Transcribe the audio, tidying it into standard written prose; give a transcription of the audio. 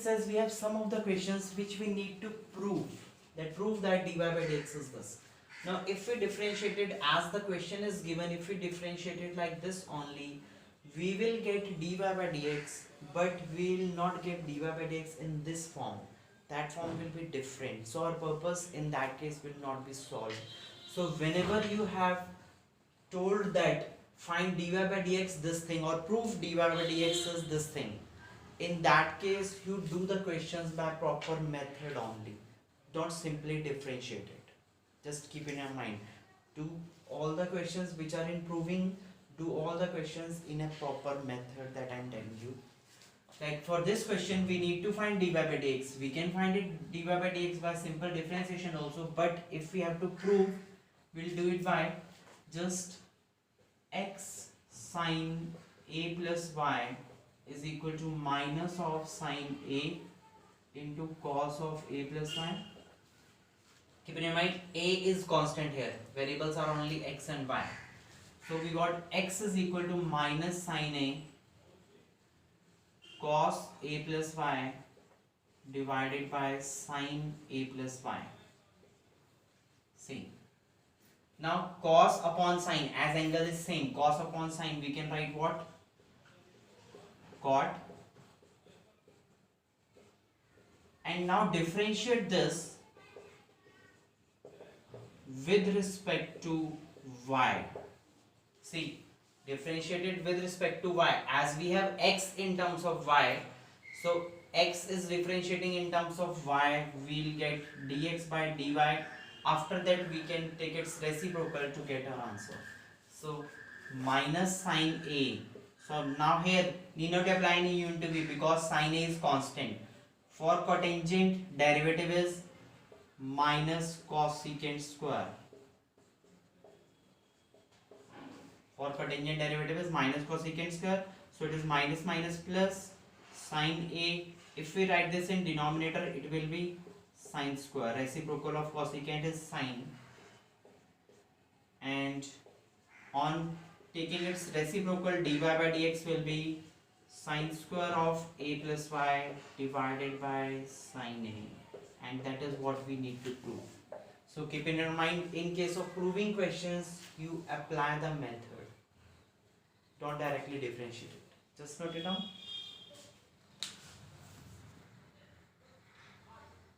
says we have some of the questions which we need to prove that dy by dx is this. Now if we differentiate it as the question is given, if we differentiate it like this only, we will get dy by dx, but we will not get dy by dx in this form. That form will be different, so our purpose in that case will not be solved. So whenever you have told that find dy by dx this thing or prove dy by dx is this thing, in that case you do the questions by proper method only. Don't simply differentiate it. Just keep in your mind, do all the questions which are in proving, do all the questions in a proper method that I'm telling you. Like for this question we need to find dy by dx. We can find it dy by dx by simple differentiation also, but if we have to prove, we'll do it by just x sine a plus y is equal to minus of sine a into cos of a plus y. Keep in your mind, a is constant here, variables are only x and y. So we got x is equal to minus sine a cos a plus y divided by sine a plus y. See, now cos upon sine, as angle is same, cos upon sine, we can write what? Cot. And now differentiate this with respect to y. See, differentiate it with respect to y. As we have x in terms of y, so x is differentiating in terms of y, we'll get dx by dy. After that we can take its reciprocal to get our answer. So minus sine a. So now here need not apply any u into v because sine a is constant. For cotangent, derivative is minus cosecant square. For cotangent, derivative is minus cosecant square. So it is minus minus plus sine a. If we write this in denominator, it will be sine square. Reciprocal of cosecant is sine. And on taking its reciprocal, dy by dx will be sine square of a plus y divided by sine a, and that is what we need to prove. So keep in your mind, in case of proving questions, you apply the method. Don't directly differentiate it. Just note it down.